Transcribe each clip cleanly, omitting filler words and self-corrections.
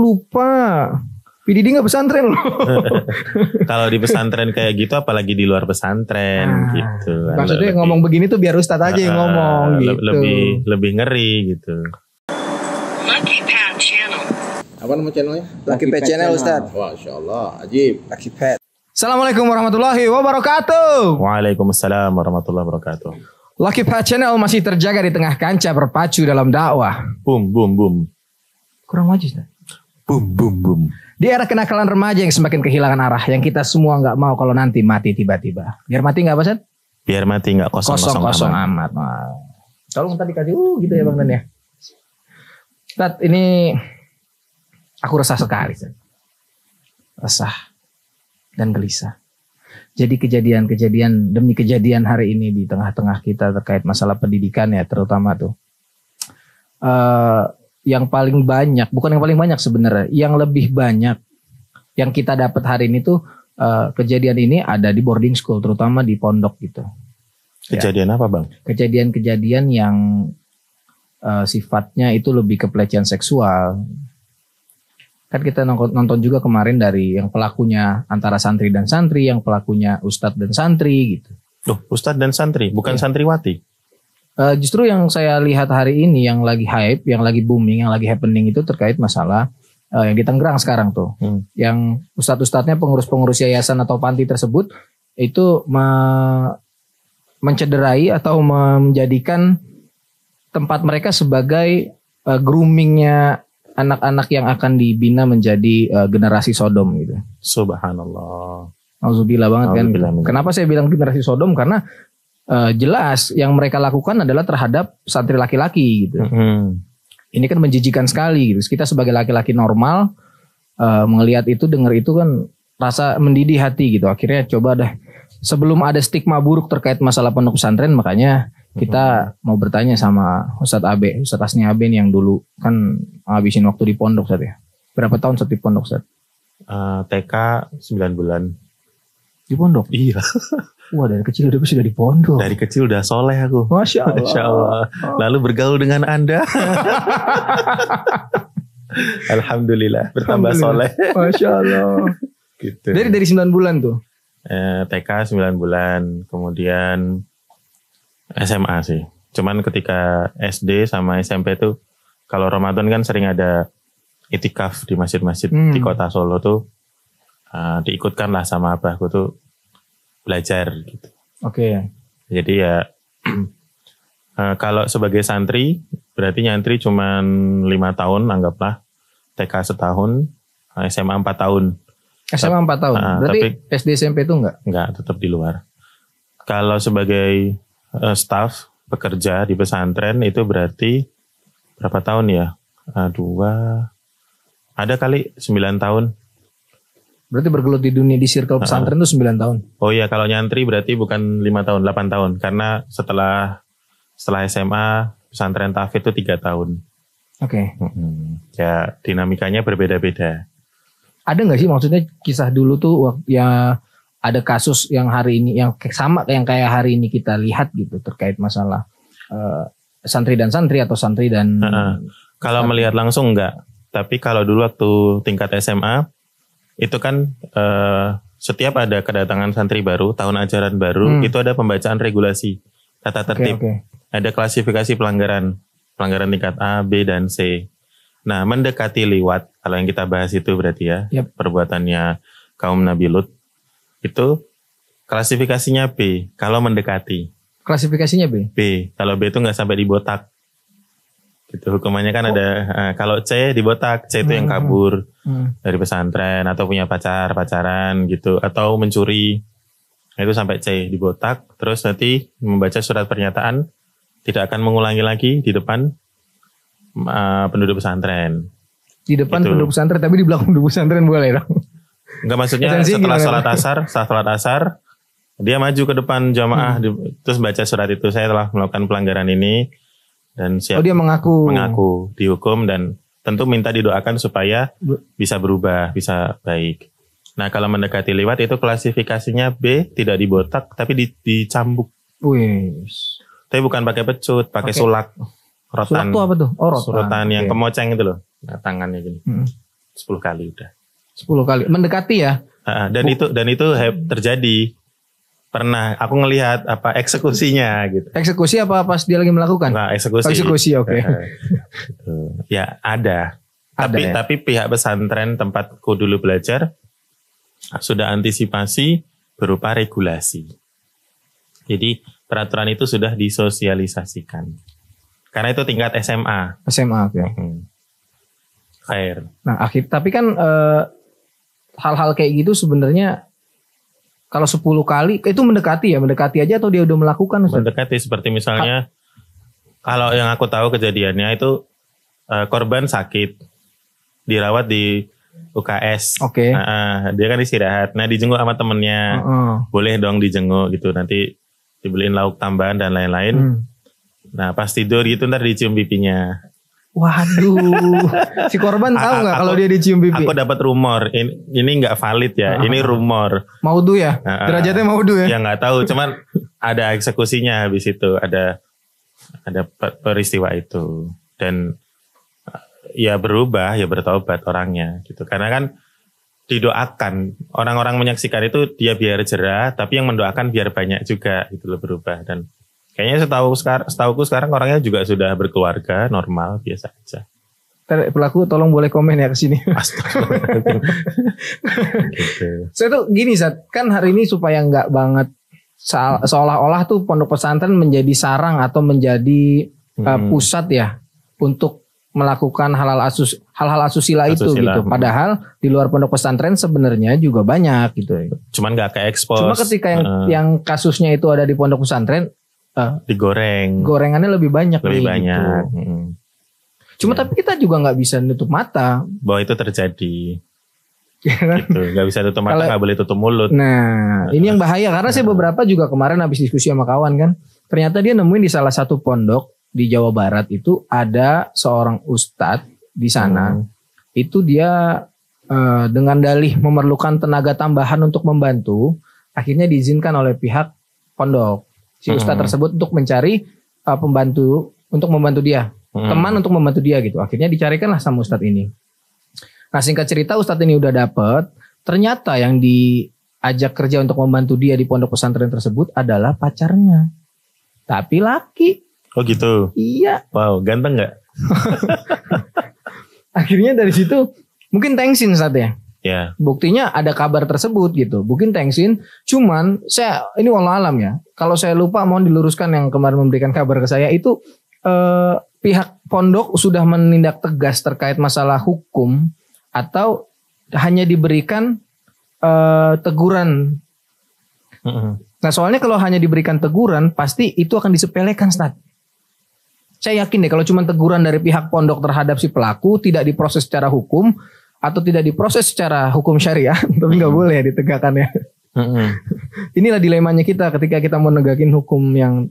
lupa. PDD nggak pesantren loh. Kalau di pesantren kayak gitu, apalagi di luar pesantren gitu. Maksudnya ngomong begini tuh biar Ustadz aja yang ngomong gitu. Lebih ngeri gitu. Lucky Pat Channel. Apa nama channelnya? Lucky Pat Channel Ustadz. Masya Allah, ajib. Lucky Pat. Assalamualaikum warahmatullahi wabarakatuh. Waalaikumsalam warahmatullahi wabarakatuh. Lucky Pat Channel masih terjaga di tengah kancah berpacu dalam dakwah. Boom, boom, boom. Kurang maju Ustadz. Boom, boom, boom. Di era kenakalan remaja yang semakin kehilangan arah, yang kita semua nggak mau kalau nanti mati tiba-tiba. Biar mati nggak apa Ustadz? Biar mati nggak kosong amat. Tolong tadi kasih gitu ya Bang Dan ya. Ustadz, ini aku resah sekali Ustadz. Resah dan gelisah. Jadi kejadian demi kejadian hari ini di tengah-tengah kita terkait masalah pendidikan ya, terutama tuh. Yang paling banyak, bukan yang paling banyak sebenarnya, yang lebih banyak yang kita dapat hari ini tuh kejadian ini ada di boarding school, terutama di pondok gitu. Kejadian apa Bang? Kejadian-kejadian yang sifatnya itu lebih ke pelecehan seksual. Kan kita nonton juga kemarin dari yang pelakunya antara santri dan santri, yang pelakunya ustadz dan santri gitu. Loh, ustadz dan santri, bukan santriwati? Justru yang saya lihat hari ini yang lagi hype, yang lagi booming, yang lagi happening itu terkait masalah yang di Tangerang sekarang tuh. Yang ustadz-ustadznya pengurus-pengurus yayasan atau panti tersebut itu mencederai atau menjadikan tempat mereka sebagai groomingnya anak-anak yang akan dibina menjadi generasi Sodom gitu. Subhanallah. Auzubillah banget kan. Kenapa saya bilang generasi Sodom? Karena jelas yang mereka lakukan adalah terhadap santri laki-laki gitu. Ini kan menjijikan sekali gitu. Kita sebagai laki-laki normal melihat itu, dengar itu kan rasa mendidih hati gitu. Akhirnya coba deh, sebelum ada stigma buruk terkait masalah pondok pesantren, makanya kita mau bertanya sama Ustadz Abe, Ustadz Asni Abe yang dulu kan ngabisin waktu di pondok Ustadz ya. Berapa tahun Ustadz di pondok Ustadz? TK 9 bulan. Di pondok? Iya. Wah, dari kecil udah sudah di pondok. Dari kecil udah soleh aku. Masya Allah. Masya Allah. Lalu bergaul dengan Anda. Alhamdulillah bertambah soleh. Masya Allah. Gitu. Dari 9 bulan tuh. TK 9 bulan, kemudian SMA sih. Cuman ketika SD sama SMP tuh, kalau Ramadan kan sering ada itikaf di masjid-masjid di kota Solo tuh, diikutkan lah sama abahku tuh belajar gitu. Oke. Jadi ya kalau sebagai santri berarti nyantri cuman 5 tahun anggaplah, TK setahun, SMA 4 tahun. SMA 4 tahun. Berarti tapi, SD SMP itu enggak? Enggak, tetap di luar. Kalau sebagai staff pekerja di pesantren itu berarti berapa tahun ya? 2 ada kali 9 tahun. Berarti bergelut di dunia di circle pesantren itu 9 tahun. Oh iya, kalau nyantri berarti bukan 5 tahun, 8 tahun. Karena setelah SMA pesantren tahfidz itu 3 tahun. Oke. Ya dinamikanya berbeda-beda. Ada nggak sih maksudnya kisah dulu tuh ya ada kasus yang hari ini yang sama yang kayak hari ini kita lihat gitu terkait masalah santri dan santri atau santri dan kalau melihat langsung enggak. Tapi kalau dulu waktu tingkat SMA itu kan setiap ada kedatangan santri baru, tahun ajaran baru, itu ada pembacaan regulasi, tata tertib. Ada klasifikasi pelanggaran tingkat A, B, dan C. Nah, mendekati liwat, kalau yang kita bahas itu berarti ya, perbuatannya kaum Nabi Lut, itu klasifikasinya B, kalau mendekati. Klasifikasinya B? B, kalau B itu nggak sampai dibotak. Gitu, hukumannya kan ada, kalau C dibotak, C itu yang kabur dari pesantren atau punya pacaran gitu, atau mencuri, itu sampai C dibotak, terus nanti membaca surat pernyataan, tidak akan mengulangi lagi di depan penduduk pesantren. Di depan gitu. Penduduk pesantren, tapi di belakang penduduk pesantren boleh dong? Enggak, maksudnya setelah sholat asar, dia maju ke depan jamaah, terus baca surat itu, saya telah melakukan pelanggaran ini, dan siap. Oh, dia mengaku dihukum dan tentu minta didoakan supaya bisa berubah, bisa baik. Nah, kalau mendekati liwat itu klasifikasinya B, tidak dibotak tapi dicambuk. Wih. Tapi bukan pakai pecut, pakai sulak. Rotan. Sulak itu apa tuh? Oh, rotan. Rotan yang kemoceng itu loh. Nah, tangannya gini. 10 kali udah. 10 kali. Mendekati ya? Dan itu terjadi. Pernah aku ngelihat eksekusinya gitu. Eksekusi apa pas dia lagi melakukan? Nah, eksekusi. Eksekusi, oke. Ya, ada. Tapi pihak pesantren tempatku dulu belajar sudah antisipasi berupa regulasi. Jadi peraturan itu sudah disosialisasikan. Karena itu tingkat SMA. SMA, oke. Khair. Nah, tapi kan hal-hal kayak gitu sebenarnya kalau 10 kali itu mendekati aja atau dia udah melakukan? Mendekati, seperti misalnya kalau yang aku tahu kejadiannya itu korban sakit, dirawat di UKS. Oke. Dia kan istirahat. Nah, dijenguk sama temennya. Boleh dong dijenguk gitu. Nanti dibeliin lauk tambahan dan lain-lain. Nah, pas tidur gitu ntar dicium pipinya. Waduh, si korban tahu nggak kalau dia dicium pipi? Aku dapat rumor, ini nggak valid ya, ini rumor. Maudu ya, derajatnya maudu ya? Ya nggak tahu, cuman ada eksekusinya habis itu, ada peristiwa itu, dan ya berubah, ya bertobat orangnya, gitu. Karena kan didoakan, orang-orang menyaksikan itu dia biar jerah, tapi yang mendoakan biar banyak juga, gitu loh, berubah. Dan kayaknya setauku sekarang orangnya juga sudah berkeluarga, normal, biasa aja. Pelaku tolong boleh komen ya ke sini. Gitu. Saya tuh gini, Zat, kan hari ini supaya nggak banget seolah-olah tuh pondok pesantren menjadi sarang atau menjadi pusat ya untuk melakukan hal-hal asusila itu gitu. Padahal di luar pondok pesantren sebenarnya juga banyak gitu. Cuman nggak ke-expose. Cuma ketika yang kasusnya itu ada di pondok pesantren, gorengannya lebih banyak. Gitu. Cuma tapi kita juga nggak bisa nutup mata bahwa itu terjadi. Gitu. Nggak bisa tutup mata, nggak boleh tutup mulut. Nah, ini yang bahaya karena saya beberapa juga kemarin habis diskusi sama kawan kan, ternyata dia nemuin di salah satu pondok di Jawa Barat itu ada seorang ustadz di sana. Itu dia dengan dalih memerlukan tenaga tambahan untuk membantu, akhirnya diizinkan oleh pihak pondok. Si ustadz tersebut untuk mencari pembantu untuk membantu dia, teman untuk membantu dia gitu. Akhirnya dicarikanlah sama ustadz ini. Nah, singkat cerita ustadz ini udah dapet, ternyata yang diajak kerja untuk membantu dia di pondok pesantren tersebut adalah pacarnya, tapi laki. Oh gitu. Iya. Wow, ganteng nggak? Akhirnya dari situ mungkin tengsin saatnya. Ya. Buktinya ada kabar tersebut gitu. Mungkin tengsin. Cuman ini wallah alam ya. Kalau saya lupa mohon diluruskan yang kemarin memberikan kabar ke saya itu pihak pondok sudah menindak tegas terkait masalah hukum atau hanya diberikan teguran. Nah soalnya kalau hanya diberikan teguran pasti itu akan disepelekan, Ustaz. Saya yakin deh kalau cuma teguran dari pihak pondok terhadap si pelaku tidak diproses secara hukum atau tidak diproses secara hukum syariah, tapi nggak boleh ditegakkan ya. Inilah dilemanya kita ketika kita mau negakin hukum yang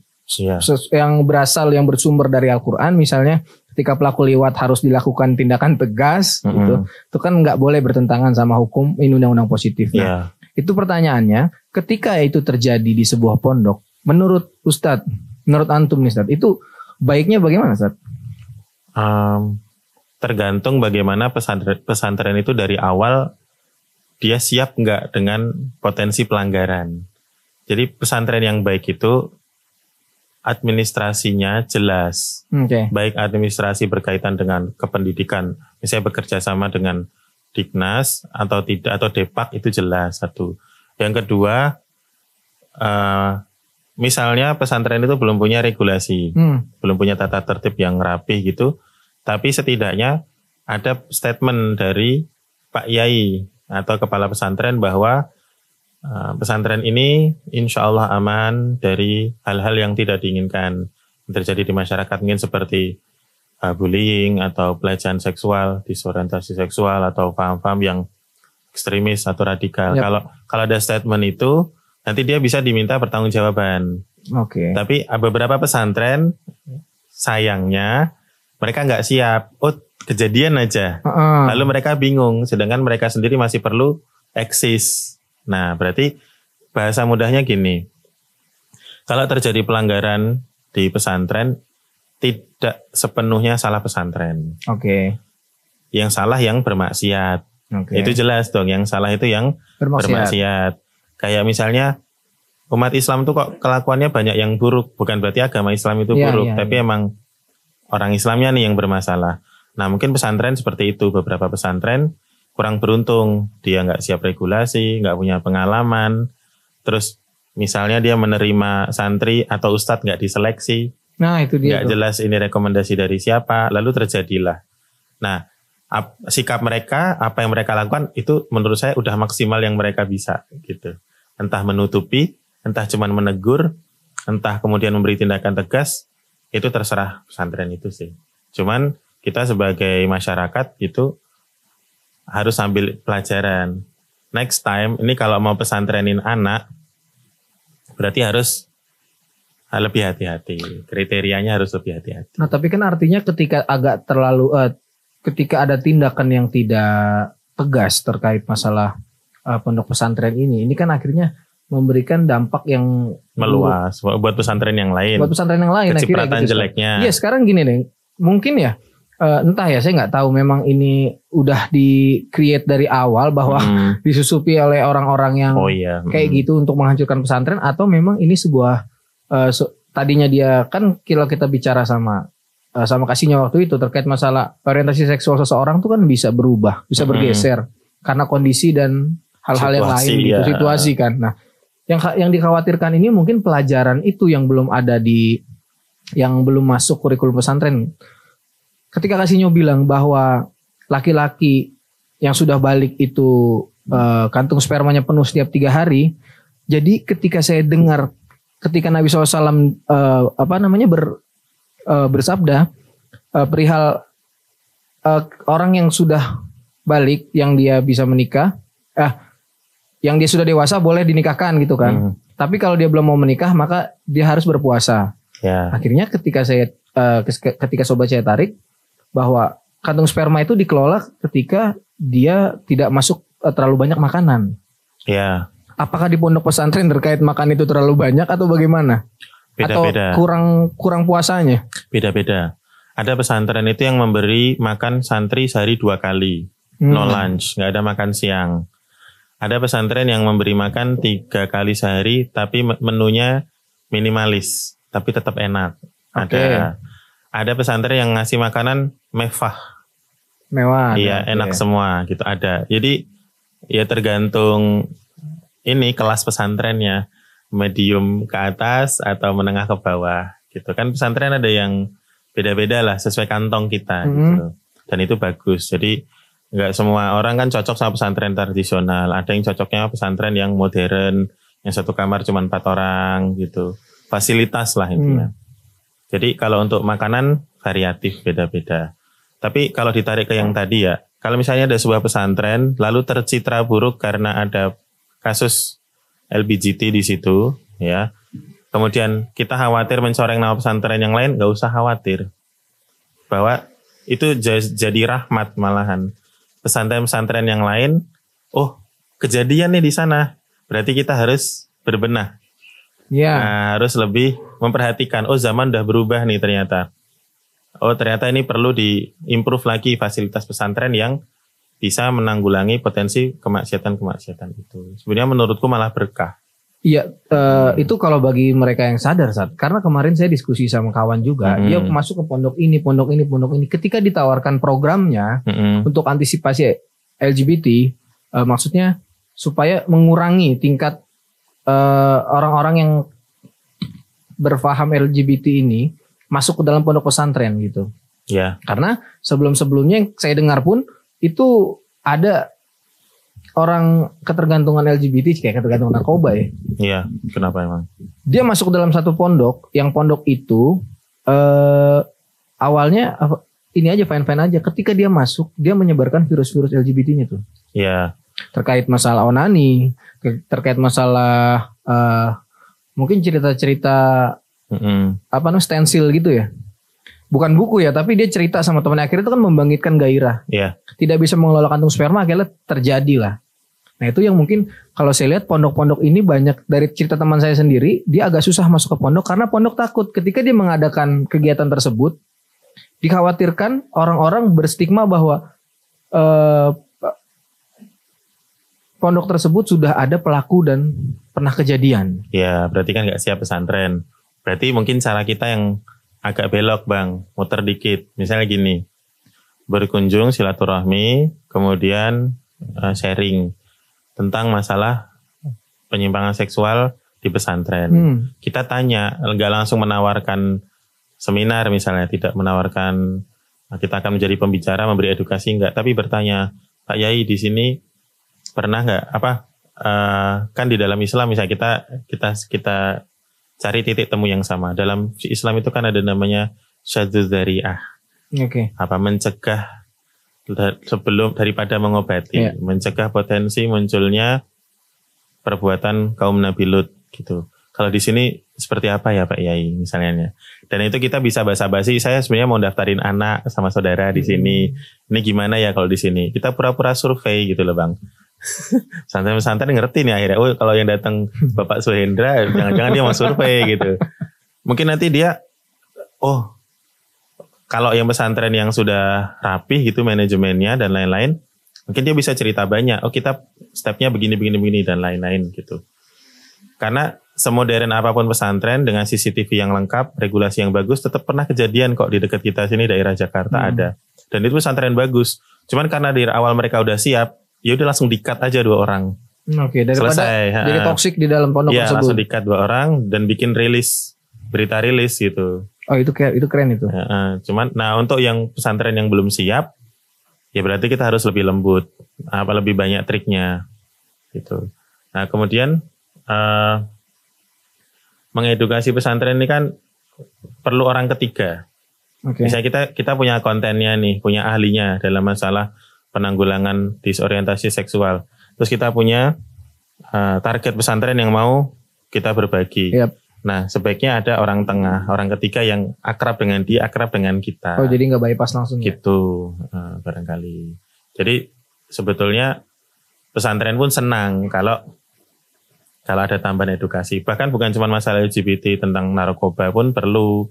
berasal yang bersumber dari Al-Quran, misalnya ketika pelaku liwat harus dilakukan tindakan tegas, gitu. Itu kan nggak boleh bertentangan sama hukum ini undang-undang positif. Nah, itu pertanyaannya, ketika itu terjadi di sebuah pondok, menurut Ustadz, menurut antum nih Ustadz, itu baiknya bagaimana Ustadz? Tergantung bagaimana pesantren itu dari awal dia siap nggak dengan potensi pelanggaran. Jadi pesantren yang baik itu administrasinya jelas. Baik administrasi berkaitan dengan kependidikan, misalnya bekerja sama dengan Diknas atau tidak atau Depak itu jelas satu. Yang kedua, misalnya pesantren itu belum punya regulasi, belum punya tata tertib yang rapih gitu. Tapi setidaknya ada statement dari Pak Yai atau kepala pesantren bahwa pesantren ini insya Allah aman dari hal-hal yang tidak diinginkan terjadi di masyarakat, mungkin seperti bullying atau pelecehan seksual, disorientasi seksual atau paham-paham yang ekstremis atau radikal. Kalau ada statement itu, nanti dia bisa diminta pertanggungjawaban. Tapi beberapa pesantren sayangnya mereka nggak siap. Oh, kejadian aja. Lalu mereka bingung, sedangkan mereka sendiri masih perlu eksis. Nah, berarti bahasa mudahnya gini. Kalau terjadi pelanggaran di pesantren, tidak sepenuhnya salah pesantren. yang salah yang bermaksiat. Itu jelas dong, yang salah itu yang bermaksiat. Kayak misalnya umat Islam tuh kok kelakuannya banyak yang buruk, bukan berarti agama Islam itu buruk, tapi emang orang Islamnya nih yang bermasalah. Nah mungkin pesantren seperti itu, beberapa pesantren kurang beruntung, dia nggak siap regulasi, nggak punya pengalaman, terus misalnya dia menerima santri atau ustadz nggak diseleksi, nah itu dia, nggak jelas ini rekomendasi dari siapa, lalu terjadilah. Nah sikap mereka, apa yang mereka lakukan itu menurut saya udah maksimal yang mereka bisa gitu. Entah menutupi, entah cuman menegur, entah kemudian memberi tindakan tegas, itu terserah pesantren itu sih. Cuman kita sebagai masyarakat itu harus ambil pelajaran. Next time, ini kalau mau pesantrenin anak, berarti harus lebih hati-hati. Kriterianya harus lebih hati-hati. Nah tapi kan artinya ketika agak terlalu ketika ada tindakan yang tidak tegas terkait masalah pondok pesantren ini kan akhirnya memberikan dampak yang meluas buat pesantren yang lain. Buat pesantren yang lain. Kecipratan gitu, jeleknya. Iya sekarang gini nih, mungkin ya entah ya, saya nggak tahu memang ini udah di-create dari awal bahwa disusupi oleh orang-orang yang kayak gitu untuk menghancurkan pesantren, atau memang ini sebuah tadinya dia kan kalau kita bicara sama kasihnya waktu itu terkait masalah orientasi seksual seseorang tuh kan bisa berubah, bisa bergeser karena kondisi dan hal-hal yang lain gitu, situasi kan. Nah, yang dikhawatirkan ini mungkin pelajaran itu yang belum ada yang belum masuk kurikulum pesantren. Ketika kasihnya bilang bahwa laki-laki yang sudah balik itu kantung spermanya penuh setiap 3 hari, jadi ketika saya dengar ketika Nabi SAW bersabda perihal orang yang sudah balik, yang dia bisa menikah, yang dia sudah dewasa boleh dinikahkan gitu kan. Tapi kalau dia belum mau menikah maka dia harus berpuasa. Akhirnya ketika sobat saya tarik bahwa kantung sperma itu dikelola ketika dia tidak masuk terlalu banyak makanan. Apakah di pondok pesantren terkait makan itu terlalu banyak atau bagaimana? Beda-beda. Atau kurang puasanya? Beda-beda. Ada pesantren itu yang memberi makan santri sehari 2 kali. No lunch, nggak ada makan siang. Ada pesantren yang memberi makan 3 kali sehari, tapi menunya minimalis, tapi tetap enak. Ada pesantren yang ngasih makanan mewah. Iya, enak semua gitu ada. Jadi ya tergantung ini kelas pesantrennya, medium ke atas atau menengah ke bawah gitu kan. Pesantren ada yang beda-beda lah sesuai kantong kita gitu. Dan itu bagus. Jadi nggak semua orang kan cocok sama pesantren tradisional. Ada yang cocoknya pesantren yang modern, yang satu kamar cuma 4 orang gitu. Fasilitas lah intinya. Jadi kalau untuk makanan variatif beda-beda. Tapi kalau ditarik ke yang tadi ya, kalau misalnya ada sebuah pesantren lalu tercitra buruk karena ada kasus LGBT di situ, ya. Kemudian kita khawatir mencoreng nama pesantren yang lain, nggak usah khawatir. Bahwa itu jadi rahmat malahan. Pesantren-pesantren yang lain, kejadian nih di sana, berarti kita harus berbenah. Nah, harus lebih memperhatikan, zaman udah berubah nih ternyata. Ternyata ini perlu di-improve lagi fasilitas pesantren yang bisa menanggulangi potensi kemaksiatan-kemaksiatan itu. Sebenarnya menurutku malah berkah. Iya, itu kalau bagi mereka yang sadar, karena kemarin saya diskusi sama kawan juga, dia masuk ke pondok ini. Ketika ditawarkan programnya untuk antisipasi LGBT, maksudnya supaya mengurangi tingkat orang-orang yang berfaham LGBT ini masuk ke dalam pondok pesantren gitu. Karena sebelum-sebelumnya yang saya dengar pun itu ada orang ketergantungan LGBT kayak ketergantungan narkoba ya. Iya, kenapa emang? Dia masuk ke dalam satu pondok, yang pondok itu awalnya ini aja fine-fine aja. Ketika dia masuk, dia menyebarkan virus-virus LGBT-nya tuh. Iya. Terkait masalah onani, terkait masalah mungkin cerita-cerita stensil gitu ya. Bukan buku ya, tapi dia cerita sama temannya, akhirnya itu kan membangkitkan gairah. Tidak bisa mengelola kantung sperma, akhirnya terjadilah. Nah itu yang mungkin kalau saya lihat pondok-pondok ini banyak, dari cerita teman saya sendiri, dia agak susah masuk ke pondok karena pondok takut ketika dia mengadakan kegiatan tersebut, dikhawatirkan orang-orang berstigma bahwa eh, pondok tersebut sudah ada pelaku dan pernah kejadian. Ya, berarti kan nggak siap pesantren. Berarti mungkin cara kita yang agak belok, Bang, muter dikit. Misalnya gini, berkunjung silaturahmi, kemudian sharing tentang masalah penyimpangan seksual di pesantren. Kita tanya, nggak langsung menawarkan seminar misalnya, tidak menawarkan kita akan menjadi pembicara, memberi edukasi, enggak, tapi bertanya, Pak Yai di sini pernah nggak kan di dalam Islam misalnya kita cari titik temu yang sama. Dalam Islam itu kan ada namanya syaddu dzari'ah. Oke. Mencegah sebelum daripada mengobati, mencegah potensi munculnya perbuatan kaum Nabi Lut gitu. Kalau di sini seperti apa ya Pak Yai misalnya? Dan itu kita bisa basa-basi. Saya sebenarnya mau daftarin anak sama saudara di sini. Ini gimana ya kalau di sini? Kita pura-pura survei gitu loh Bang. Santai-santai ngerti nih akhirnya. Oh kalau yang datang Bapak Suhendra, jangan-jangan dia mau survei gitu. Mungkin nanti dia, kalau yang pesantren yang sudah rapih gitu manajemennya dan lain-lain, mungkin dia bisa cerita banyak. Oh kita stepnya begini dan lain-lain gitu. Karena semodern apapun pesantren dengan CCTV yang lengkap, regulasi yang bagus, tetap pernah kejadian kok di dekat kita sini daerah Jakarta ada. Dan itu pesantren bagus. Cuman karena di awal mereka udah siap, ya udah langsung di-cut aja 2 orang. Oke, daripada selesai. Jadi toksik di dalam pondok tersebut. Iya, langsung di-cut 2 orang dan bikin berita rilis gitu. Oh, itu keren itu. Cuman untuk yang pesantren yang belum siap, ya berarti kita harus lebih lembut, lebih banyak triknya gitu. Nah, kemudian mengedukasi pesantren ini kan perlu orang ketiga. Misalnya kita punya kontennya nih, punya ahlinya dalam masalah penanggulangan disorientasi seksual. Terus kita punya target pesantren yang mau kita berbagi. Nah, sebaiknya ada orang tengah, orang ketiga yang akrab dengan dia, akrab dengan kita. Oh, jadi nggak bypass langsung gitu, barangkali. Jadi sebetulnya pesantren pun senang kalau ada tambahan edukasi. Bahkan bukan cuma masalah LGBT, tentang narkoba pun perlu.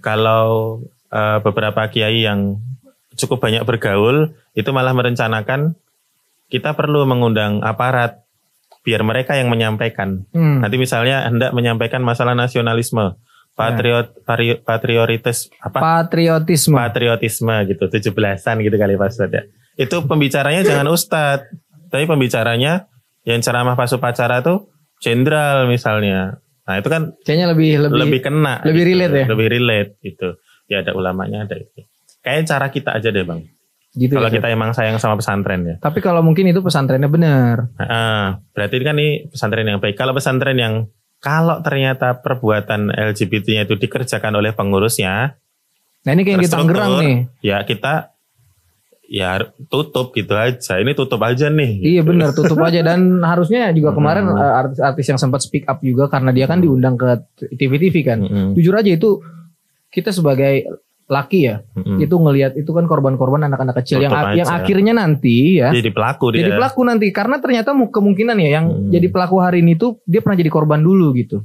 Kalau beberapa kiai yang cukup banyak bergaul, itu malah merencanakan kita perlu mengundang aparat biar mereka yang menyampaikan. Nanti misalnya hendak menyampaikan masalah nasionalisme, patriotisme gitu, 17-an gitu kali Pak Ustadz ya. Itu pembicaranya jangan Ustadz, tapi pembicaranya yang ceramah pas upacara tuh jenderal misalnya. Nah itu kan kayaknya lebih kena, lebih gitu, relate ya. Lebih relate gitu. Ya ada ulamanya, ada itu. Kayaknya cara kita aja deh Bang. Gitu kalau ya, kita emang sayang sama pesantren ya. Tapi kalau mungkin itu pesantrennya benar. Berarti kan ini pesantren yang baik. Kalau pesantren yang kalau ternyata perbuatan LGBT-nya itu dikerjakan oleh pengurusnya, nah ini kayak kita Tangerang nih. Ya kita tutup gitu aja. Ini tutup aja nih. Iya benar, tutup aja. Dan harusnya juga kemarin artis-artis yang sempat speak up juga karena dia kan diundang ke TV-TV kan. Jujur aja itu kita sebagai laki ya, itu ngelihat itu kan korban-korban anak-anak kecil yang akhirnya nanti ya jadi pelaku nanti karena ternyata kemungkinan ya yang jadi pelaku hari ini tuh dia pernah jadi korban dulu gitu.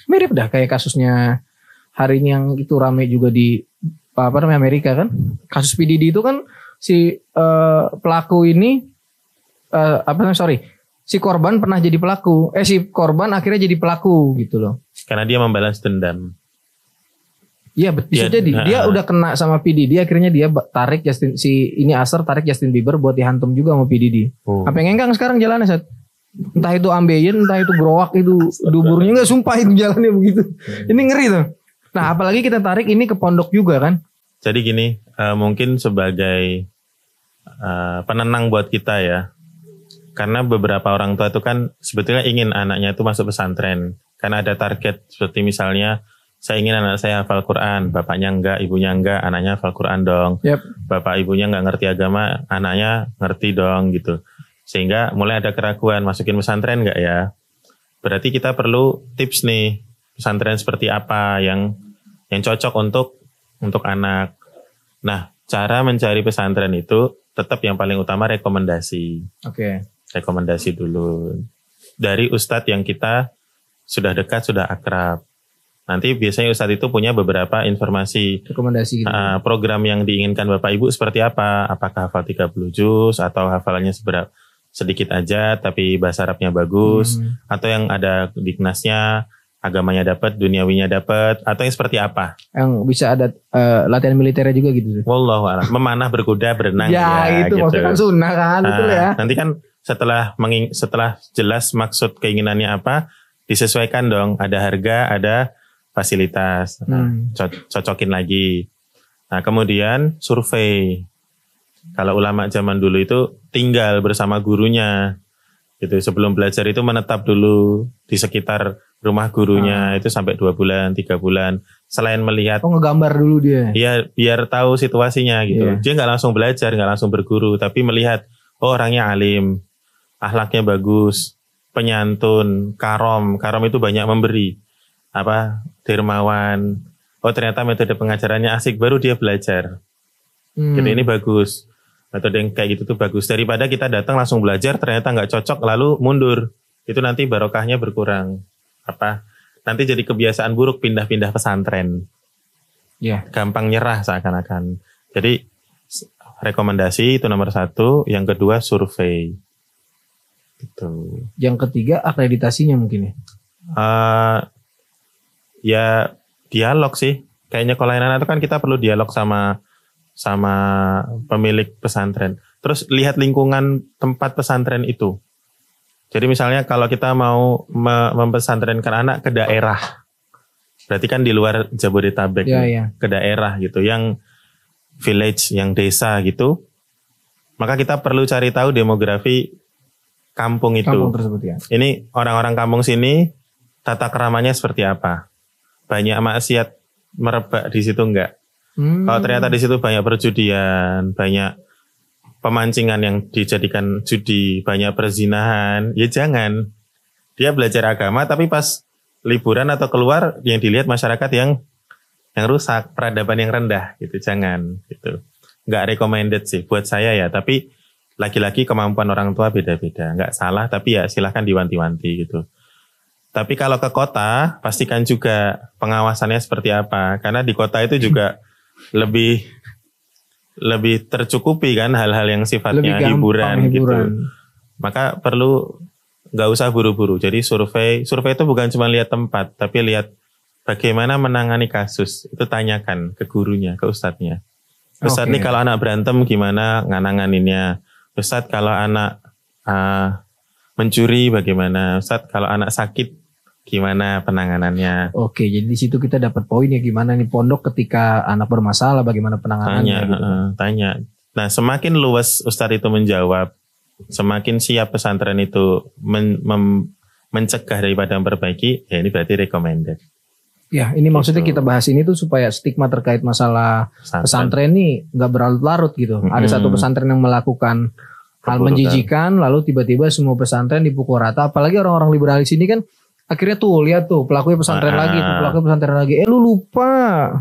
Mirip dah kayak kasusnya hari ini yang itu rame juga di Amerika kan, kasus P Diddy itu kan si pelaku ini si korban pernah jadi pelaku, si korban akhirnya jadi pelaku gitu loh. Karena dia membalas dendam. Iya bisa jadi dia udah kena sama P Diddy, akhirnya dia tarik tarik Justin Bieber buat dihantam juga sama P Diddy. Apa yang enggang sekarang jalannya Sat? Entah itu ambeien, entah itu growak, itu duburnya nggak, sumpah itu jalannya begitu. Ini ngeri tuh. Nah apalagi kita tarik ini ke pondok juga kan. Jadi gini, mungkin sebagai penenang buat kita ya, karena beberapa orang tua itu kan sebetulnya ingin anaknya itu masuk pesantren, karena ada target seperti misalnya saya ingin anak saya hafal Quran, bapaknya enggak, ibunya enggak, anaknya hafal Quran dong. Bapak ibunya enggak ngerti agama, anaknya ngerti dong gitu. Sehingga mulai ada keraguan, masukin pesantren enggak ya? Berarti kita perlu tips nih, pesantren seperti apa yang cocok untuk anak. Nah, cara mencari pesantren itu tetap yang paling utama rekomendasi. Rekomendasi dulu dari ustadz yang kita sudah dekat, sudah akrab. Nanti biasanya Ustadz itu punya beberapa informasi rekomendasi gitu. Program yang diinginkan Bapak Ibu seperti apa? Apakah hafal 30 juz atau hafalannya sedikit aja tapi bahasa Arabnya bagus, atau yang ada diknasnya, agamanya dapat, duniawinya dapat, atau yang seperti apa? Yang bisa ada latihan militernya juga gitu. Wallahu a'lam. Memanah, berkuda, berenang ya itu gitu. maksudnya kan sunnah kan, betul ya. Nanti kan setelah jelas maksud keinginannya apa, disesuaikan dong, ada harga, ada fasilitas, cocokin lagi. Nah kemudian survei. Kalau ulama zaman dulu itu tinggal bersama gurunya, gitu. Sebelum belajar itu menetap dulu di sekitar rumah gurunya itu sampai 2 bulan, 3 bulan. Selain melihat, ngegambar dulu dia. Iya, biar tahu situasinya gitu. Dia nggak langsung belajar, nggak langsung berguru, tapi melihat, orangnya alim, akhlaknya bagus, penyantun, karom itu banyak memberi. Dermawan. Ternyata metode pengajarannya asik, baru dia belajar. Gitu, ini bagus. Metode yang kayak gitu tuh bagus. Daripada kita datang langsung belajar, ternyata nggak cocok, lalu mundur. Itu nanti barokahnya berkurang. Nanti jadi kebiasaan buruk pindah-pindah pesantren. Gampang nyerah seakan-akan. Jadi rekomendasi itu nomor 1. Yang kedua survei. Gitu. Yang ketiga akreditasinya mungkin ya. Ya dialog sih. Kayaknya kalau anak itu kan kita perlu dialog sama pemilik pesantren. Terus lihat lingkungan tempat pesantren itu. Jadi misalnya kalau kita mau mempesantrenkan anak ke daerah, berarti kan di luar Jabodetabek, ke daerah gitu, yang village, yang desa gitu, maka kita perlu cari tahu demografi kampung itu. Kampung tersebut ya. Ini orang-orang kampung sini tata keramanya seperti apa? Banyak maksiat merebak di situ enggak? Kalau ternyata di situ banyak perjudian, banyak pemancingan yang dijadikan judi, banyak perzinahan, ya jangan. Dia belajar agama tapi pas liburan atau keluar yang dilihat masyarakat yang rusak, peradaban yang rendah gitu, jangan gitu. Enggak recommended sih buat saya ya, tapi lagi-lagi kemampuan orang tua beda-beda, enggak salah tapi ya silahkan diwanti-wanti gitu. Tapi kalau ke kota, pastikan juga pengawasannya seperti apa. Karena di kota itu juga lebih tercukupi kan hal-hal yang sifatnya hiburan gitu. Maka perlu nggak usah buru-buru. Jadi survei itu bukan cuma lihat tempat, tapi lihat bagaimana menangani kasus. Itu tanyakan ke gurunya, ke ustadznya. Ustadz nih kalau anak berantem gimana nanganinnya? Ustadz kalau anak mencuri bagaimana? Ustadz kalau anak sakit gimana penanganannya? Oke, jadi di situ kita dapat poin ya, gimana nih pondok ketika anak bermasalah, bagaimana penanganannya? Tanya. Nah, semakin luas Ustadz itu menjawab, semakin siap pesantren itu mencegah daripada memperbaiki, ya ini berarti recommended. Ya, ini maksudnya kita bahas ini tuh supaya stigma terkait masalah pesantren nih nggak berlarut-larut gitu. Ada satu pesantren yang melakukan hal menjijikan, lalu tiba-tiba semua pesantren dipukul rata. Apalagi orang-orang liberalis ini kan akhirnya tuh lihat tuh pelakunya pesantren lagi, lu lupa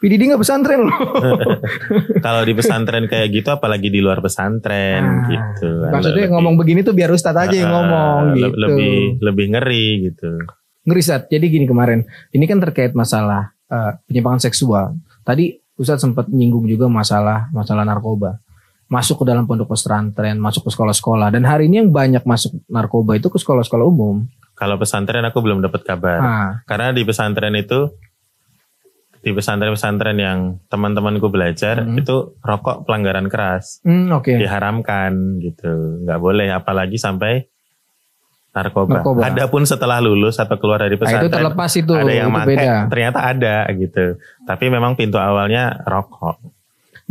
PDD nggak pesantren loh. Kalau di pesantren kayak gitu, apalagi di luar pesantren gitu. Maksudnya ngomong begini tuh biar Ustadz aja yang ngomong gitu. Lebih ngeri gitu. Ngeri Ustadz. Jadi gini kemarin, ini kan terkait masalah penyimpangan seksual. Tadi Ustadz sempat menyinggung juga masalah narkoba. Masuk ke dalam pondok pesantren, masuk ke sekolah-sekolah. Dan hari ini yang banyak masuk narkoba itu ke sekolah-sekolah umum. Kalau pesantren aku belum dapat kabar. Karena di pesantren itu, di pesantren-pesantren yang teman-temanku belajar, itu rokok pelanggaran keras. Diharamkan gitu. Nggak boleh, apalagi sampai narkoba. Adapun setelah lulus atau keluar dari pesantren, itu terlepas itu, ada yang pakai, beda. Ternyata ada gitu. Tapi memang pintu awalnya rokok.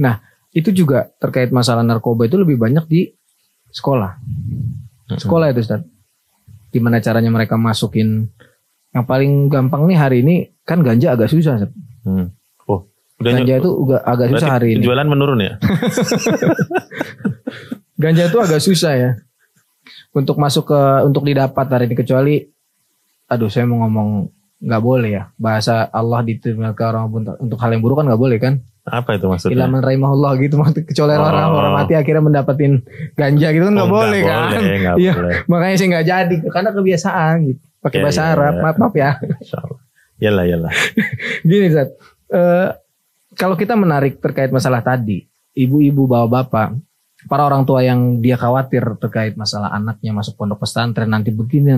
Nah, itu juga terkait masalah narkoba itu lebih banyak di sekolah. Sekolah itu Ustaz. Gimana caranya mereka masukin? Yang paling gampang nih hari ini kan ganja agak susah. Ganja itu agak susah hari ini. Penjualan menurun ya? Ganja itu agak susah ya. Untuk masuk untuk didapat hari ini, kecuali saya mau ngomong nggak boleh ya. Bahasa Allah diterima ke orang untuk hal yang buruk kan nggak boleh kan? Apa itu maksudnya? Ilaman rahimahullah gitu, kecuali orang mati akhirnya mendapatin ganja gitu kan nggak boleh kan? Iya, makanya saya nggak jadi karena kebiasaan gitu. Pakai bahasa Arab, maaf ya. Yalah. Gini Zat, kalau kita menarik terkait masalah tadi, ibu-ibu bapak-bapak, para orang tua yang dia khawatir terkait masalah anaknya masuk pondok pesantren nanti begini,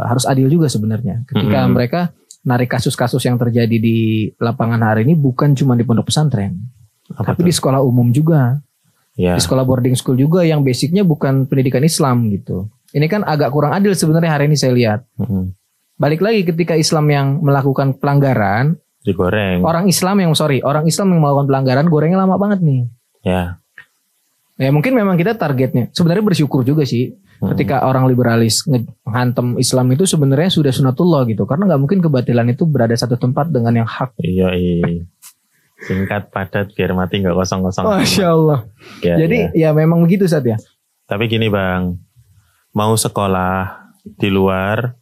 harus adil juga sebenarnya. Ketika mereka narik kasus-kasus yang terjadi di lapangan hari ini bukan cuma di pondok pesantren, tapi di sekolah umum juga, di sekolah boarding school juga yang basicnya bukan pendidikan Islam gitu. Ini kan agak kurang adil sebenarnya hari ini saya lihat. Balik lagi ketika Islam yang melakukan pelanggaran digoreng. Orang Islam yang melakukan pelanggaran gorengnya lama banget nih. Ya mungkin memang kita targetnya sebenarnya bersyukur juga sih ketika orang liberalis menghantam Islam itu sebenarnya sudah sunatullah gitu, karena nggak mungkin kebatilan itu berada satu tempat dengan yang hak. Iya. Singkat padat biar mati nggak kosong-kosong. Masya Allah. Jadi ya memang begitu Sat ya. Tapi gini Bang, mau sekolah di luar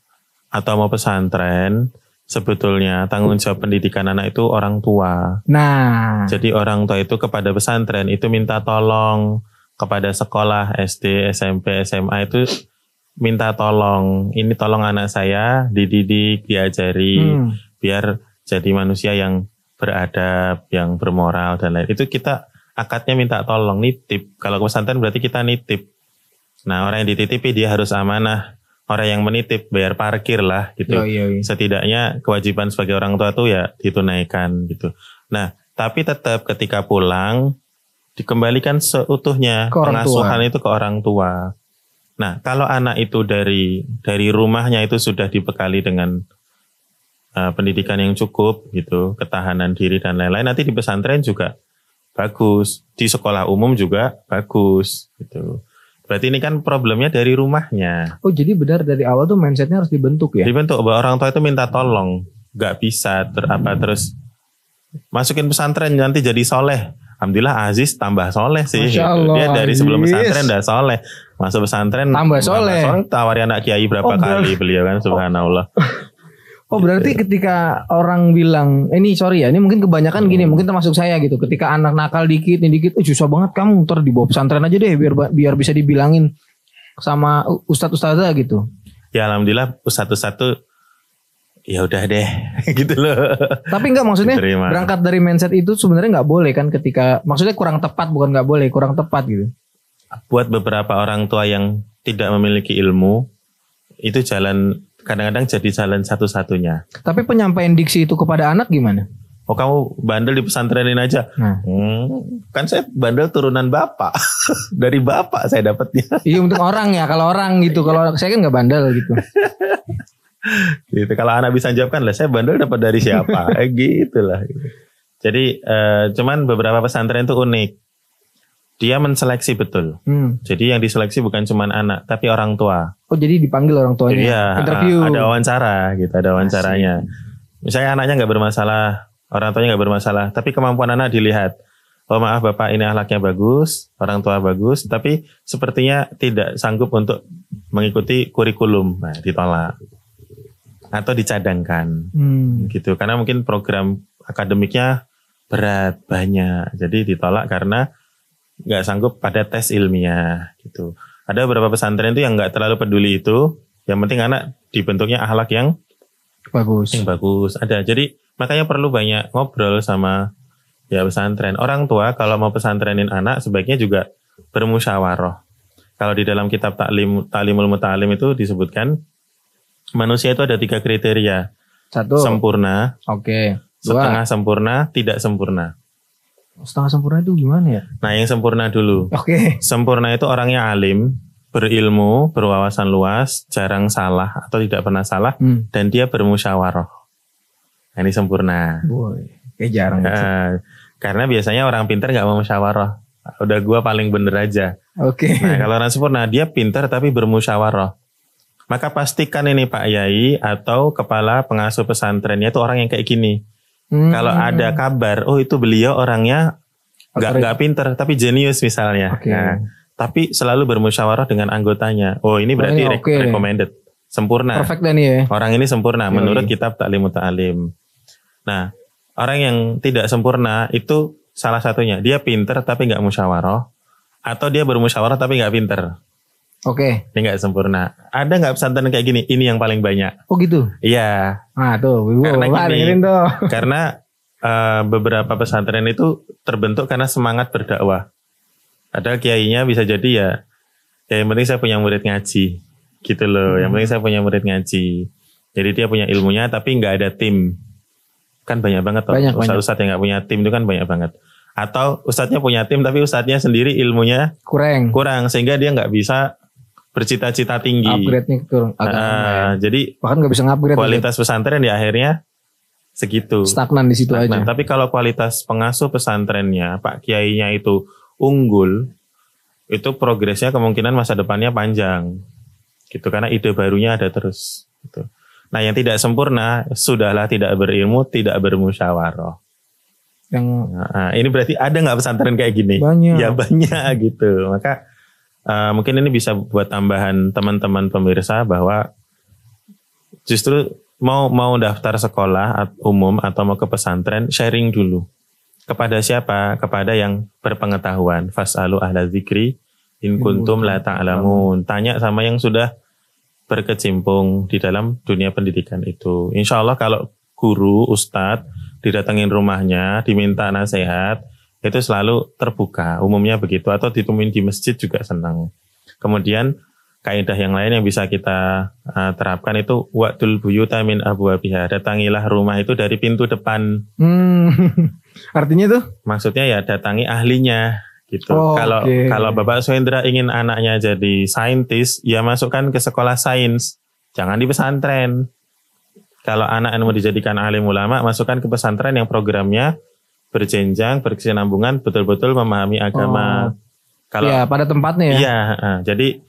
atau mau pesantren, sebetulnya tanggung jawab pendidikan anak itu orang tua. Nah, jadi orang tua itu kepada pesantren itu minta tolong, kepada sekolah SD, SMP, SMA itu minta tolong. Ini tolong anak saya dididik, diajari biar jadi manusia yang beradab, yang bermoral dan lain. Itu kita akadnya minta tolong, nitip. Kalau ke pesantren berarti kita nitip. Nah, orang yang dititipi dia harus amanah. Orang yang menitip bayar parkir lah gitu. Setidaknya kewajiban sebagai orang tua tuh ya ditunaikan gitu. Nah, tapi tetap ketika pulang dikembalikan seutuhnya pengasuhan itu ke orang tua. Nah, kalau anak itu dari rumahnya itu sudah dibekali dengan pendidikan yang cukup gitu, ketahanan diri dan lain-lain, nanti di pesantren juga bagus, di sekolah umum juga bagus gitu. Berarti ini kan problemnya dari rumahnya. Oh jadi benar dari awal tuh mindsetnya harus dibentuk ya? Dibentuk bahwa orang tua itu minta tolong. Gak bisa terus masukin pesantren nanti jadi soleh. Alhamdulillah Aziz tambah soleh sih. Masya Allah, dia dari sebelum pesantren udah soleh. Masuk pesantren tambah soleh. Tawarin anak kiai berapa kali beliau kan, subhanallah. Oh berarti ketika orang bilang, ini mungkin kebanyakan gini, mungkin termasuk saya gitu. Ketika anak nakal dikit, susah banget kamu, ntar dibawa pesantren aja deh biar bisa dibilangin sama ustadz-ustadzah gitu. Ya alhamdulillah ustadz-ustadz tuh ya udah deh gitu loh. Tapi enggak maksudnya diterima. Berangkat dari mindset itu sebenarnya nggak boleh kan ketika, maksudnya kurang tepat, bukan nggak boleh, kurang tepat gitu. Buat beberapa orang tua yang tidak memiliki ilmu, itu kadang-kadang jadi jalan satu-satunya. Tapi penyampaian diksi itu kepada anak gimana? Oh kamu bandel di pesantrenin aja. Kan saya bandel turunan bapak. Dari bapak saya dapatnya. Iya untuk orang ya. Kalau orang gitu. Kalau saya kan gak bandel gitu. Gitu. Kalau anak bisa jawab kan lah saya bandel dapat dari siapa. Gitu lah. Jadi cuman beberapa pesantren itu unik. Dia menseleksi betul. Jadi yang diseleksi bukan cuma anak, tapi orang tua. Oh jadi dipanggil orang tuanya? Iya, interview. Ada wawancara gitu, ada wawancaranya. Misalnya anaknya nggak bermasalah, orang tuanya nggak bermasalah, tapi kemampuan anak dilihat. Oh maaf bapak ini akhlaknya bagus, orang tua bagus, tapi sepertinya tidak sanggup untuk mengikuti kurikulum. Nah ditolak. Atau dicadangkan. Gitu, karena mungkin program akademiknya berat, banyak. Jadi ditolak karena nggak sanggup pada tes ilmiah gitu. Ada beberapa pesantren itu yang nggak terlalu peduli itu, yang penting anak dibentuknya akhlak yang bagus. Yang bagus. Ada. Jadi makanya perlu banyak ngobrol sama ya pesantren. Orang tua kalau mau pesantrenin anak sebaiknya juga bermusyawarah. Kalau di dalam kitab Ta'limul Muta'alim itu disebutkan manusia itu ada 3 kriteria. 1. Sempurna. Oke. 2. Setengah sempurna, tidak sempurna. Setengah sempurna itu gimana ya? Nah yang sempurna dulu. Oke. Sempurna itu orangnya alim, berilmu, berwawasan luas, jarang salah atau tidak pernah salah, dan dia bermusyawarah. Nah, ini sempurna. Boy, kayak jarang. Karena biasanya orang pintar nggak mau musyawarah. Udah gua paling bener aja. Oke. Nah kalau orang sempurna dia pintar tapi bermusyawarah. Maka pastikan ini Pak Yai atau kepala pengasuh pesantrennya itu orang yang kayak gini. Kalau ada kabar, oh itu beliau orangnya nggak pinter, tapi jenius misalnya. Nah, tapi selalu bermusyawarah dengan anggotanya. Oh ini berarti recommended, sempurna. Perfect dan ya. Orang ini sempurna menurut kitab Ta'limut Ta'alim. Nah, orang yang tidak sempurna itu salah satunya dia pinter tapi nggak musyawarah, atau dia bermusyawarah tapi nggak pinter. Oke. Ini nggak sempurna. Ada nggak pesantren kayak gini? Ini yang paling banyak. Oh gitu. Iya. Nah tuh, Karena gini, tuh. karena beberapa pesantren itu terbentuk karena semangat berdakwah. Ada kiainya bisa jadi ya yang penting saya punya murid ngaji, gitu loh. Yang penting saya punya murid ngaji. Jadi dia punya ilmunya tapi nggak ada tim. Kan banyak banget toh. Ustadz-ustadz yang nggak punya tim itu kan banyak banget. Atau ustadznya punya tim tapi ustadznya sendiri ilmunya kurang sehingga dia nggak bisa bercita-cita tinggi. Upgrade-nya kurang. Jadi bahkan nggak bisa ngupgrade. Kualitas pesantren di akhirnya segitu. Stagnan di situ aja. Tapi kalau kualitas pengasuh pesantrennya, Pak Kiainya itu unggul, itu progresnya kemungkinan masa depannya panjang. Gitu karena ide barunya ada terus. Gitu. Nah yang tidak sempurna sudahlah tidak berilmu, tidak bermusyawarah. Nah, ini berarti ada nggak pesantren kayak gini? Banyak. Ya banyak gitu. Maka mungkin ini bisa buat tambahan teman-teman pemirsa bahwa justru mau daftar sekolah umum atau mau ke pesantren, sharing dulu. Kepada siapa? Kepada yang berpengetahuan. Fas'alu ahla dzikri in kuntum la ta'lamun. Tanya sama yang sudah berkecimpung di dalam dunia pendidikan itu. Insya Allah kalau guru, ustadz didatengin rumahnya, diminta nasihat, itu selalu terbuka. Umumnya begitu. Atau ditemuin di masjid juga senang. Kemudian kaidah yang lain yang bisa kita terapkan itu wa'tul buyuta min abwabiha. Datangilah rumah itu dari pintu depan. Artinya tuh? Maksudnya ya datangi ahlinya gitu. Kalau Bapak Suhendra ingin anaknya jadi saintis, ya masukkan ke sekolah sains. Jangan di pesantren. Kalau anak mau dijadikan alim ulama, masukkan ke pesantren yang programnya berjenjang, berkesinambungan, betul-betul memahami agama. Kalau ya pada tempatnya ya. Iya, jadi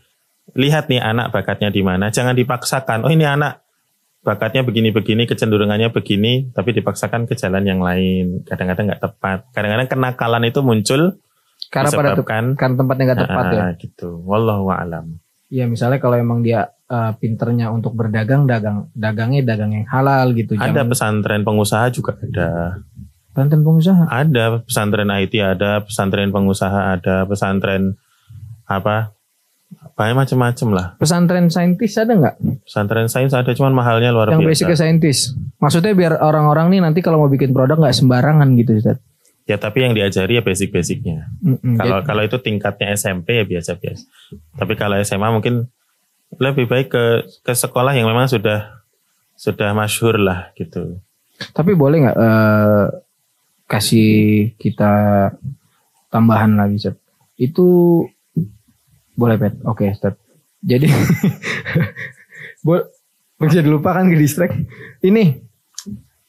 lihat nih anak bakatnya di mana, jangan dipaksakan. Oh ini anak bakatnya begini-begini, kecenderungannya begini, tapi dipaksakan ke jalan yang lain. Kadang-kadang nggak tepat. Kadang-kadang kenakalan itu muncul karena karena tempatnya nggak tepat ya. Gitu. Wallahu a'lam. Ya misalnya kalau emang dia pinternya untuk berdagang, dagangnya dagang yang halal gitu. Ada pesantren pengusaha juga ada. Pesantren pengusaha? Ada, pesantren IT ada, pesantren pengusaha ada, pesantren apa? Banyak macam-macam lah. Pesantren saintis ada nggak? Pesantren sains ada, cuman mahalnya luar biasa. Yang basicnya saintis. Maksudnya biar orang-orang nih nanti kalau mau bikin produk nggak sembarangan gitu, Ustaz. Ya tapi yang diajari ya basic-basicnya. Kalau itu tingkatnya SMP ya biasa-biasa. Tapi kalau SMA mungkin lebih baik ke sekolah yang memang sudah masyhur lah gitu. Tapi boleh nggak kasih kita tambahan lagi, Ustaz? Itu boleh, Pet. Oke, Ustaz. Jadi bisa dilupakan ke distract. Ini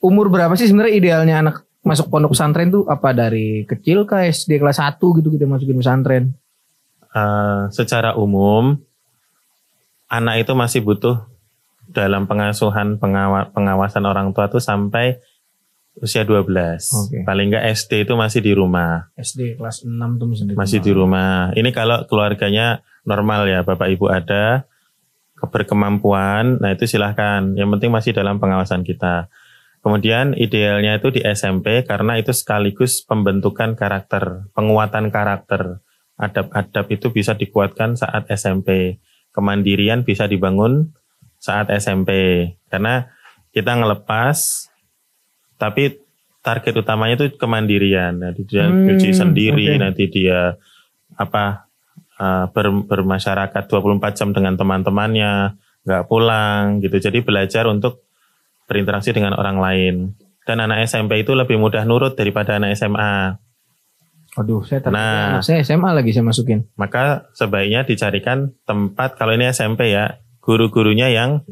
umur berapa sih sebenarnya idealnya anak masuk pondok pesantren tuh? Apa dari kecil ke SD kelas 1 gitu kita masukin pesantren? Secara umum anak itu masih butuh dalam pengasuhan pengawasan orang tua tuh sampai usia 12. Okay. Paling enggak SD itu masih di rumah. SD kelas 6 tuh masih di rumah. Ini kalau keluarganya normal ya, Bapak Ibu ada berkemampuan, nah itu silahkan. Yang penting masih dalam pengawasan kita. Kemudian idealnya itu di SMP karena itu sekaligus pembentukan karakter, penguatan karakter. Adab-adab itu bisa dikuatkan saat SMP. Kemandirian bisa dibangun saat SMP. Karena kita ngelepas, tapi target utamanya itu kemandirian. Nanti dia cuci sendiri, nanti dia bermasyarakat 24 jam dengan teman-temannya, nggak pulang gitu. Jadi belajar untuk berinteraksi dengan orang lain. Dan anak SMP itu lebih mudah nurut daripada anak SMA. Aduh, anak saya SMA lagi saya masukin. Maka sebaiknya dicarikan tempat, kalau ini SMP ya, guru-gurunya yang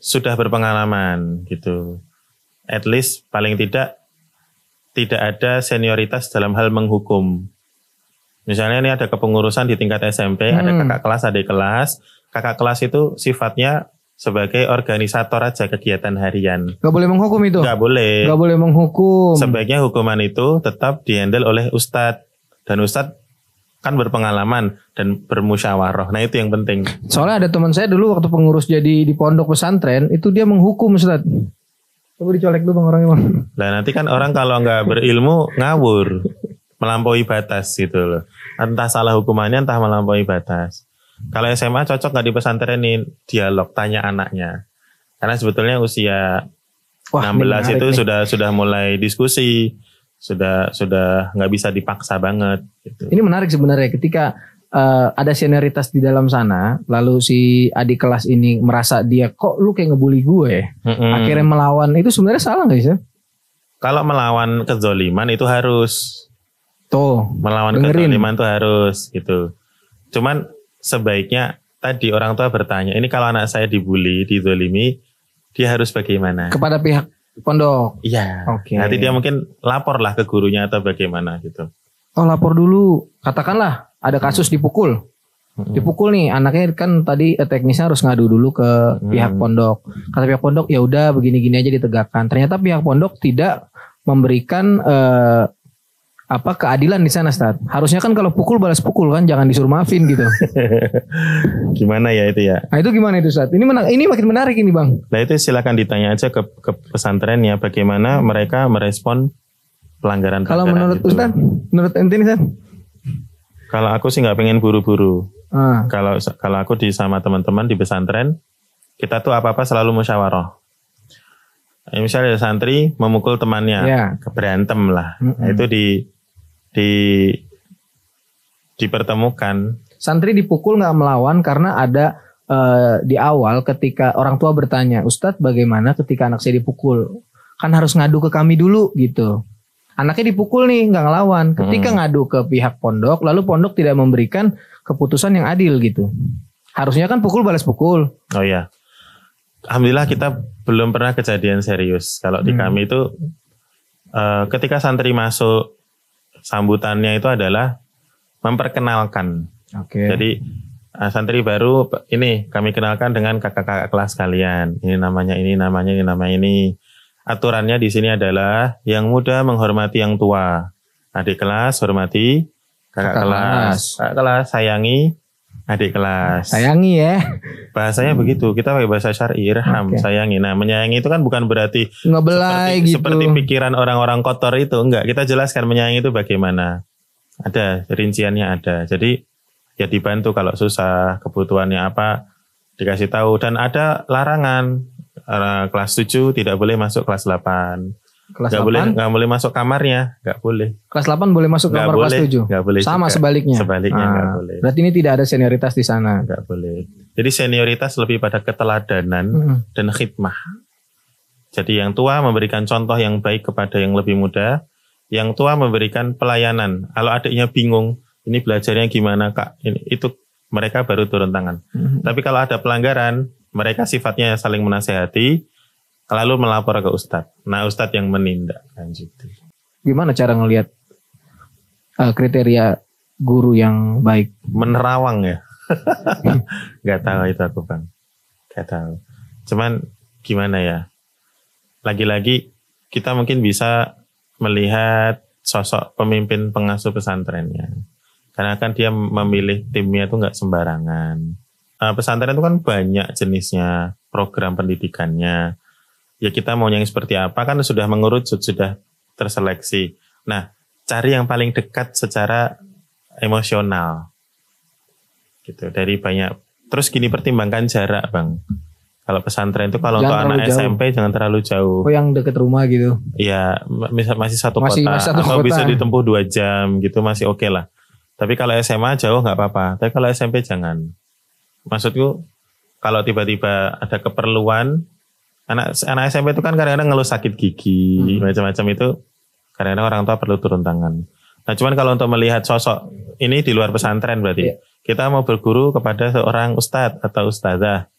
sudah berpengalaman gitu. At least paling tidak ada senioritas dalam hal menghukum. Misalnya ini ada kepengurusan di tingkat SMP, ada kakak kelas, adik kelas. Kakak kelas itu sifatnya sebagai organisator aja kegiatan harian. Gak boleh menghukum itu? Gak boleh. Gak boleh menghukum. Sebaiknya hukuman itu tetap dihandle oleh ustadz. Dan ustadz kan berpengalaman dan bermusyawarah. Nah itu yang penting. Soalnya ada teman saya dulu waktu pengurus jadi di pondok pesantren, itu dia menghukum ustadz. Coba dicolek dulu bang orangnya bang. Nah nanti kan orang kalau gak berilmu ngawur. Melampaui batas gitu loh. Entah salah hukumannya, entah melampaui batas. Kalau SMA cocok nggak di pesantrenin dialog tanya anaknya. Karena sebetulnya usia 16 itu sudah mulai diskusi, sudah nggak bisa dipaksa banget. Gitu. Ini menarik sebenarnya ketika ada senioritas di dalam sana, lalu si adik kelas ini merasa dia kok lu kayak ngebully gue, akhirnya melawan, itu sebenarnya salah nggak sih? Kalau melawan kezoliman itu harus. Tuh, melawan kezoliman itu harus gitu. Cuman sebaiknya tadi orang tua bertanya, ini kalau anak saya dibully, dizolimi, dia harus bagaimana? Kepada pihak pondok. Iya. Oke. Nanti dia mungkin lapor lah ke gurunya atau bagaimana gitu. Oh, lapor dulu. Katakanlah ada kasus dipukul. Dipukul nih anaknya kan tadi teknisnya harus ngadu dulu ke pihak pondok. Kata pihak pondok ya udah begini-gini aja ditegakkan. Ternyata pihak pondok tidak memberikan keadilan di sana, Ustaz. Harusnya kan kalau pukul balas pukul kan, jangan disuruh maafin gitu. Gimana ya itu ya? Nah itu gimana itu, Ustaz? Ini makin menarik ini, Bang. Nah itu silakan ditanya aja ke pesantrennya bagaimana mereka merespon pelanggaran. Kalau menurut itu. Ustaz, menurut ente nih, Ustaz? Kalau aku sih nggak pengen buru-buru. Kalau aku sama teman-teman di pesantren, kita tuh apa-apa selalu musyawarah. Misalnya ada santri memukul temannya, berantem lah. Nah, itu dipertemukan. Santri dipukul nggak melawan karena ada di awal ketika orang tua bertanya, Ustadz bagaimana ketika anak saya dipukul? Kan harus ngadu ke kami dulu gitu. Anaknya dipukul nih nggak ngelawan. Ketika ngadu ke pihak pondok, lalu pondok tidak memberikan keputusan yang adil gitu. Harusnya kan pukul balas pukul. Oh iya. Alhamdulillah kita belum pernah kejadian serius. Kalau di kami itu ketika santri masuk, sambutannya itu adalah memperkenalkan. Oke. Jadi santri baru ini kami kenalkan dengan kakak-kakak kelas kalian. Ini namanya ini, namanya ini, namanya ini. Aturannya di sini adalah yang muda menghormati yang tua. Adik kelas hormati kakak kelas. Kakak kelas sayangi adik kelas. Sayangi ya. Bahasanya begitu. Kita pakai bahasa syar'i, irham, sayangi. Nah, menyayangi itu kan bukan berarti ngebelai gitu. Seperti pikiran orang-orang kotor itu. Enggak, kita jelaskan menyayangi itu bagaimana. Ada, rinciannya ada. Jadi ya dibantu kalau susah, kebutuhannya apa, dikasih tahu. Dan ada larangan. Kelas 7 tidak boleh masuk kelas 8. Kelas Nggak boleh masuk kamarnya. Nggak boleh. Kelas 8 boleh masuk kamar kelas 7? Nggak boleh. Sama juga. Sebaliknya Nggak boleh. Berarti ini tidak ada senioritas di sana. Nggak boleh. Jadi senioritas lebih pada keteladanan dan khidmah. Jadi yang tua memberikan contoh yang baik kepada yang lebih muda. Yang tua memberikan pelayanan. Kalau adiknya bingung, ini belajarnya gimana Kak? Itu mereka baru turun tangan. Tapi kalau ada pelanggaran, mereka sifatnya saling menasehati, lalu melapor ke Ustadz. Nah Ustadz yang menindak lanjuti. Gimana cara ngelihat kriteria guru yang baik? Menerawang ya? Gak tahu itu aku Bang. Gak tahu. Cuman gimana ya? Lagi-lagi kita mungkin bisa melihat sosok pemimpin pengasuh pesantrennya. Karena kan dia memilih timnya itu gak sembarangan. Pesantren itu kan banyak jenisnya, program pendidikannya. Ya kita mau yang seperti apa kan sudah mengerucut, sudah terseleksi. Nah, cari yang paling dekat secara emosional. Gitu, dari banyak. Terus gini, pertimbangkan jarak, Bang. Kalau pesantren itu kalau untuk anak SMP jangan terlalu jauh. Oh, yang dekat rumah gitu. Iya, masih satu kota. Atau bisa ditempuh 2 jam gitu, masih oke lah. Tapi kalau SMA jauh nggak apa-apa. Tapi kalau SMP jangan. Maksudku, kalau tiba-tiba ada keperluan, anak SMP itu kan kadang-kadang ngeluh sakit gigi, macam-macam itu, kadang-kadang orang tua perlu turun tangan. Nah, cuman kalau untuk melihat sosok ini di luar pesantren berarti, kita mau berguru kepada seorang ustadz atau ustadzah,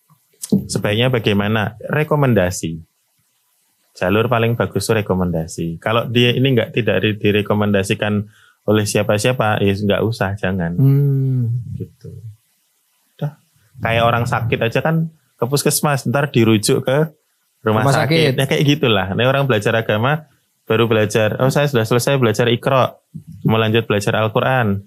sebaiknya bagaimana? Rekomendasi. Jalur paling bagus itu rekomendasi. Kalau dia ini tidak direkomendasikan oleh siapa-siapa, ya nggak usah, jangan. Gitu. Kayak orang sakit aja kan ke puskesmas, ntar dirujuk ke rumah sakit. Nah kayak gitulah. Nah orang belajar agama baru belajar, oh saya sudah selesai belajar Iqra, mau lanjut belajar Al-Quran.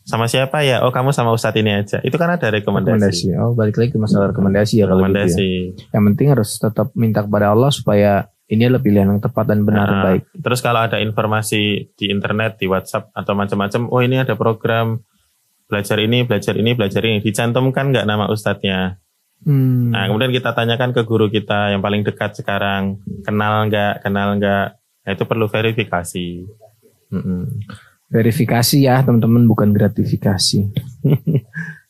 Sama siapa ya? Oh kamu sama ustadz ini aja. Itu kan ada rekomendasi. Oh balik lagi ke masalah rekomendasi ya. Rekomendasi. Kalau gitu ya. Yang penting harus tetap minta kepada Allah supaya ini adalah pilihan yang tepat dan benar dan baik. Terus kalau ada informasi di internet, di WhatsApp atau macam-macam, oh ini ada program belajar ini, dicantumkan nggak nama ustadznya. Nah, kemudian kita tanyakan ke guru kita yang paling dekat sekarang, kenal nggak, nah, itu perlu verifikasi. Verifikasi ya teman-teman, bukan gratifikasi.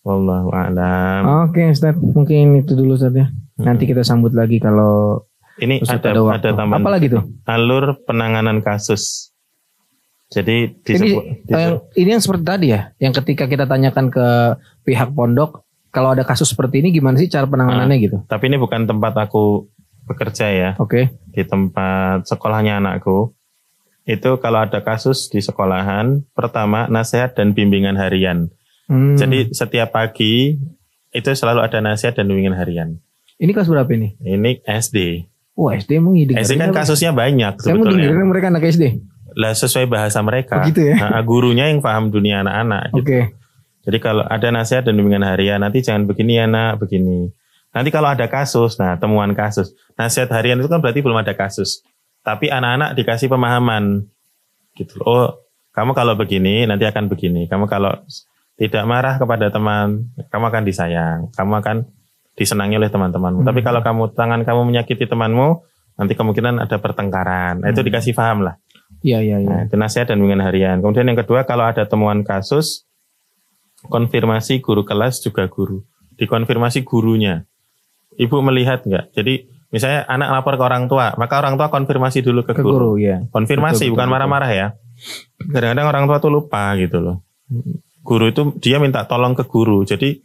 Wallahu a'lam. Oke Ustaz, mungkin itu dulu Ustaz ya. Nanti kita sambut lagi kalau ini ada tambahan. Apa lagi tuh? Alur penanganan kasus. Jadi ini yang seperti tadi ya, yang ketika kita tanyakan ke pihak pondok, kalau ada kasus seperti ini gimana sih cara penanganannya gitu? Tapi ini bukan tempat aku bekerja ya. Oke. Di tempat sekolahnya anakku. Itu kalau ada kasus di sekolahan, pertama nasihat dan bimbingan harian. Jadi setiap pagi itu selalu ada nasihat dan bimbingan harian. Ini kelas berapa ini? Ini SD. Wah, SD emang SD kan kasusnya banyak sebetulnya. Saya mau dengerin mereka anak SD. Lah sesuai bahasa mereka. Oh, gitu ya? Nah, gurunya yang paham dunia anak-anak. Gitu. Oke. Jadi kalau ada nasihat dan bimbingan harian, nanti jangan begini ya nak, begini. Nanti kalau ada kasus, nah temuan kasus. Nasihat harian itu kan berarti belum ada kasus. Tapi anak-anak dikasih pemahaman. Gitu. Oh, kamu kalau begini, nanti akan begini. Kamu kalau tidak marah kepada teman, kamu akan disayang. Kamu akan disenangi oleh teman-temanmu. Tapi kalau tangan kamu menyakiti temanmu, nanti kemungkinan ada pertengkaran. Nah, itu dikasih paham lah. Iya. Nah, itu nasihat dan bimbingan harian. Kemudian yang kedua, kalau ada temuan kasus, konfirmasi guru kelas juga guru. Dikonfirmasi gurunya. Ibu melihat nggak? Jadi misalnya anak lapor ke orang tua, maka orang tua konfirmasi dulu ke guru. Ya. Konfirmasi, bukan marah-marah ya. Kadang-kadang orang tua tuh lupa gitu loh. Guru itu dia minta tolong ke guru. Jadi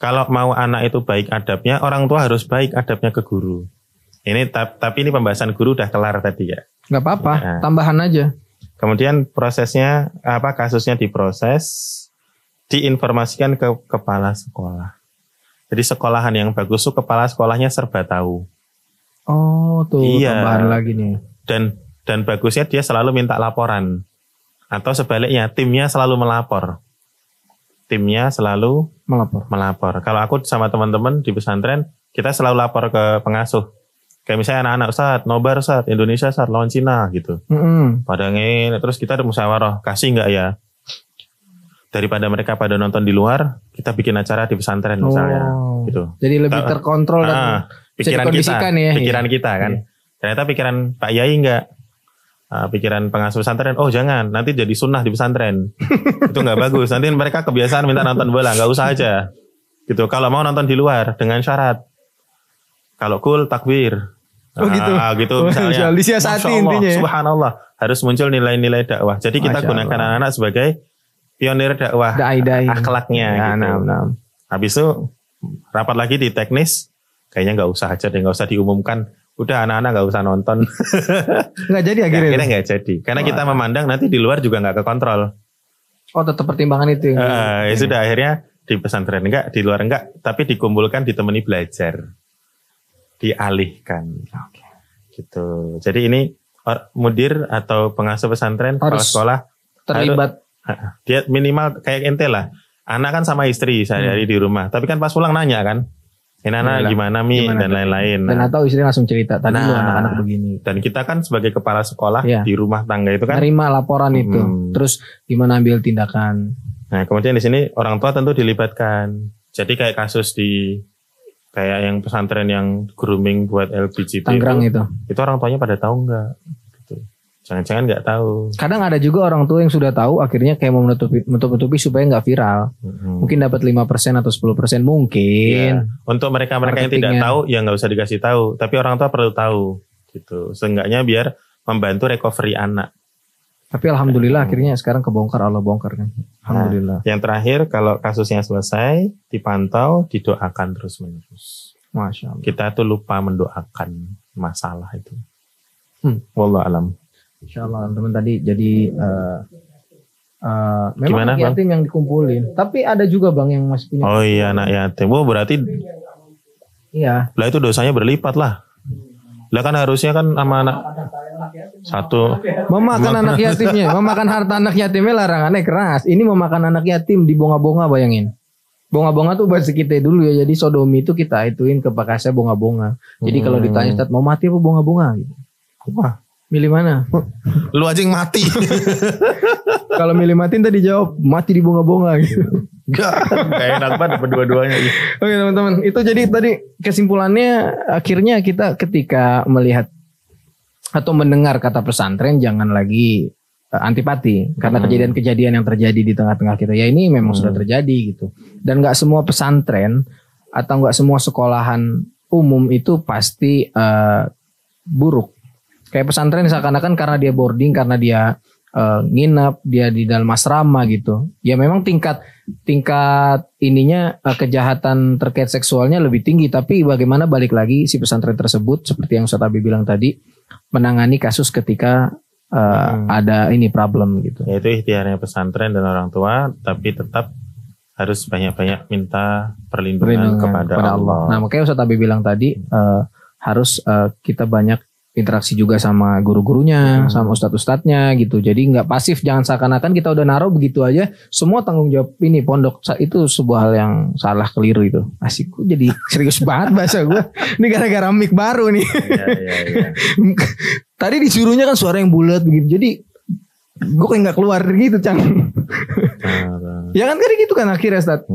kalau mau anak itu baik adabnya, orang tua harus baik adabnya ke guru. Ini tapi ini pembahasan guru udah kelar tadi ya. Nggak apa-apa, tambahan aja. Kemudian prosesnya kasusnya diproses, diinformasikan ke kepala sekolah. Jadi sekolahan yang bagus tuh kepala sekolahnya serba tahu. Oh, tuh tambahan lagi nih. Dan bagusnya dia selalu minta laporan. Atau sebaliknya timnya selalu melapor. Timnya selalu melapor. Kalau aku sama teman-teman di pesantren, kita selalu lapor ke pengasuh. Kayak misalnya anak-anak Ustaz, nobar Ustaz, Indonesia Ustaz, lawan Cina gitu. Padahal terus kita ada musyawarah, kasih nggak ya? Daripada mereka pada nonton di luar, kita bikin acara di pesantren misalnya. Gitu. Jadi lebih terkontrol dan pikiran kita kan. Iya. Ternyata pikiran Pak Yai nggak. Pikiran pengasuh pesantren, oh jangan, nanti jadi sunnah di pesantren. Itu nggak bagus. Nanti mereka kebiasaan minta nonton bola, nggak usah aja. Gitu. Kalau mau nonton di luar dengan syarat. Kalau cool takbir. Gitu misalnya. Disiasati intinya ya. Subhanallah, harus muncul nilai-nilai dakwah. Jadi kita gunakan anak-anak sebagai pionir dakwah. Dai. Akhlaknya gitu. Habis itu rapat lagi di teknis, kayaknya nggak usah aja deh, nggak usah diumumkan. Udah anak-anak nggak usah nonton. Nggak jadi akhirnya nggak jadi. Karena kita memandang nanti di luar juga nggak kekontrol. Oh, tetap pertimbangan itu. Ya sudah akhirnya di pesantren enggak, di luar enggak, tapi dikumpulkan ditemani belajar. Dialihkan. Gitu. Jadi ini mudir atau pengasuh pesantren kepala sekolah terlibat. Dia minimal kayak ente lah. Anak kan sama istri sehari-hari di rumah. Tapi kan pas pulang nanya kan. Ini anak gimana Mi dan lain-lain. Dan atau istri langsung cerita. Tadi lu anak-anak begini. Dan kita kan sebagai kepala sekolah di rumah tangga itu kan. Nerima laporan itu. Terus gimana ambil tindakan. Nah kemudian di sini orang tua tentu dilibatkan. Jadi kayak kasus di kayak yang pesantren yang grooming buat LGBT Tangerang itu orang tuanya pada tahu nggak? Gitu. Jangan-jangan nggak tahu. Kadang ada juga orang tua yang sudah tahu akhirnya kayak mau menutupi supaya nggak viral. Mungkin dapat 5% atau 10% mungkin. Ya. Untuk mereka yang tidak tahu ya nggak usah dikasih tahu. Tapi orang tua perlu tahu. Gitu. Seenggaknya biar membantu recovery anak. Tapi alhamdulillah akhirnya sekarang kebongkar, Allah bongkar kan. Alhamdulillah. Yang terakhir kalau kasusnya selesai, dipantau, didoakan terus-menerus. Masya Allah. Kita tuh lupa mendoakan masalah itu. Wallahu alam. Insyaallah teman tadi jadi memang anak yatim yang dikumpulin. Tapi ada juga Bang yang masih punya. Oh iya anak yatim. Oh berarti. Iya. Lah itu dosanya berlipat lah. Lah kan harusnya kan sama anak satu memakan anak yatimnya, memakan harta anak yatimnya larangannya keras. Ini memakan anak yatim dibonga-bonga, bayangin. Bonga-bonga tuh bahasa kita dulu ya. Jadi sodomi itu kita ituin ke pakasnya bonga-bonga. Jadi kalau ditanya Ustaz mau mati apa bonga-bonga gitu. Wah, Milih mana? Lu aja yang mati. Kalau milih mati tadi jawab mati di bunga-bunga gitu. Gak enak banget berdua-duanya. Oke teman-teman, itu jadi tadi kesimpulannya akhirnya kita ketika melihat atau mendengar kata pesantren jangan lagi antipati karena kejadian-kejadian yang terjadi di tengah-tengah kita. Ya ini memang sudah terjadi gitu. Dan nggak semua pesantren atau nggak semua sekolahan umum itu pasti buruk. Kayak pesantren seakan-akan karena dia boarding, karena dia nginep, dia di dalam asrama gitu. Ya memang tingkat ininya kejahatan terkait seksualnya lebih tinggi. Tapi bagaimana balik lagi si pesantren tersebut seperti yang Ustaz Abi bilang tadi menangani kasus ketika ada ini problem gitu. Ya itu ikhtiarnya pesantren dan orang tua, tapi tetap harus banyak-banyak minta perlindungan kepada Allah. Nah makanya Ustaz Abi bilang tadi harus kita banyak interaksi juga sama guru-gurunya, sama ustadz-ustadznya gitu. Jadi nggak pasif, jangan seakan-akan kita udah naruh begitu aja semua tanggung jawab ini pondok. Itu sebuah hal yang salah, keliru itu. Asik, gue jadi serius banget bahasa gue. Ini gara-gara mic baru nih. Iya. Tadi disuruhnya kan suara yang bulat begitu. Jadi gue kayak nggak keluar gitu, Cang. Ya kan kayak gitu kan akhirnya, Ustaz.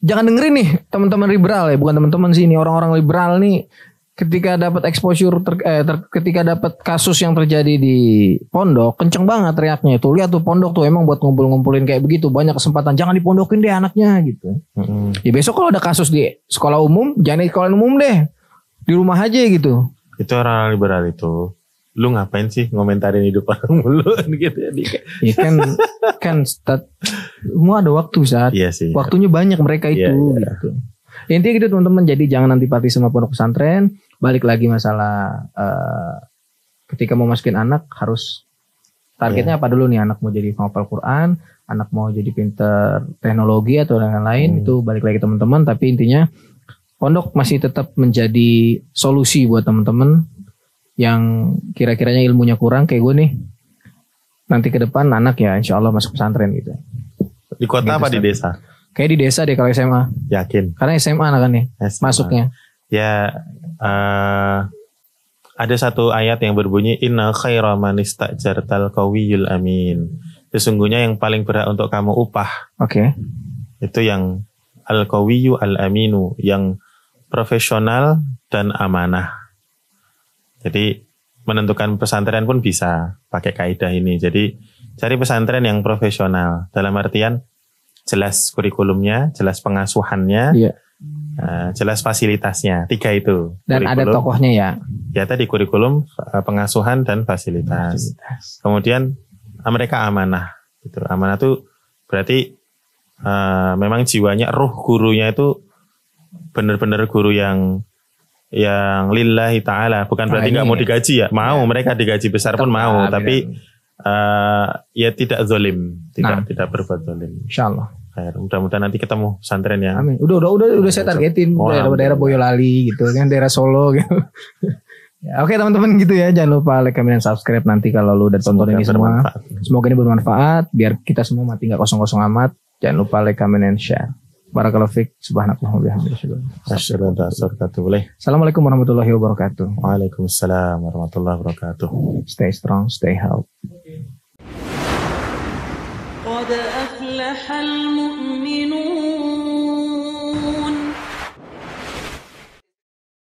Jangan dengerin nih teman-teman liberal ya, bukan teman-teman sini, orang-orang liberal nih. Ketika dapat exposure, ketika dapat kasus yang terjadi di pondok, kenceng banget teriaknya itu. Lihat tuh pondok tuh emang buat ngumpul-ngumpulin kayak begitu, banyak kesempatan. Jangan dipondokin deh anaknya gitu. Ya besok kalau ada kasus di sekolah umum, jangan di sekolah umum deh, di rumah aja gitu. Itu orang liberal itu. Lu ngapain sih ngomentarin hidup orang mulu gitu ya? Ya kan semua ada waktu saat. Iya sih. Waktunya banyak mereka itu gitu. Intinya gitu teman-teman, jadi jangan antipati sama pondok pesantren. Balik lagi masalah ketika mau masukin anak harus targetnya apa dulu nih, anak mau jadi penghafal Quran, anak mau jadi pinter teknologi atau lain-lain, itu balik lagi teman-teman. Tapi intinya pondok masih tetap menjadi solusi buat teman-teman yang kira-kiranya ilmunya kurang kayak gue nih. Nanti ke depan anak ya insya Allah masuk pesantren gitu. Di kota gitu, apa di desa? Kayak di desa deh kalau SMA. Yakin? Karena SMA anakannya masuknya. Ya ada satu ayat yang berbunyi inna khaira man istajartal qawiyul amin. Sesungguhnya yang paling berat untuk kamu upah. Oke. Itu yang al-qawiyyu al-aminu, yang profesional dan amanah. Jadi menentukan pesantren pun bisa pakai kaidah ini. Jadi cari pesantren yang profesional dalam artian jelas kurikulumnya, jelas pengasuhannya, jelas fasilitasnya. 3 itu. Dan kurikulum, ada tokohnya ya. Ya tadi kurikulum, pengasuhan dan fasilitas. Kemudian mereka amanah. Gitu. Amanah itu berarti memang jiwanya, ruh gurunya itu benar-benar guru yang lillahi ta'ala. Bukan berarti nggak mau digaji ya. Mau, mereka digaji besar pun mau. Tapi ya tidak zalim, tidak berbuat zalim. Insyaallah. Mudah-mudahan nanti ketemu pesantren ya. Amin. Udah saya targetin daerah Boyolali gitu kan, daerah Solo gitu. Ya, oke teman-teman gitu ya. Jangan lupa like, comment, dan subscribe nanti kalau lu udah tonton ini semua. Semoga ini bermanfaat biar kita semua mati nggak kosong-kosong amat. Jangan lupa like, comment, dan share. Barakallahu fiik. Subhanakallahumma wa bihamdika. Assalamualaikum warahmatullahi wabarakatuh. Waalaikumsalam warahmatullahi wabarakatuh. Stay strong, stay healthy. قد أفلح المؤمنون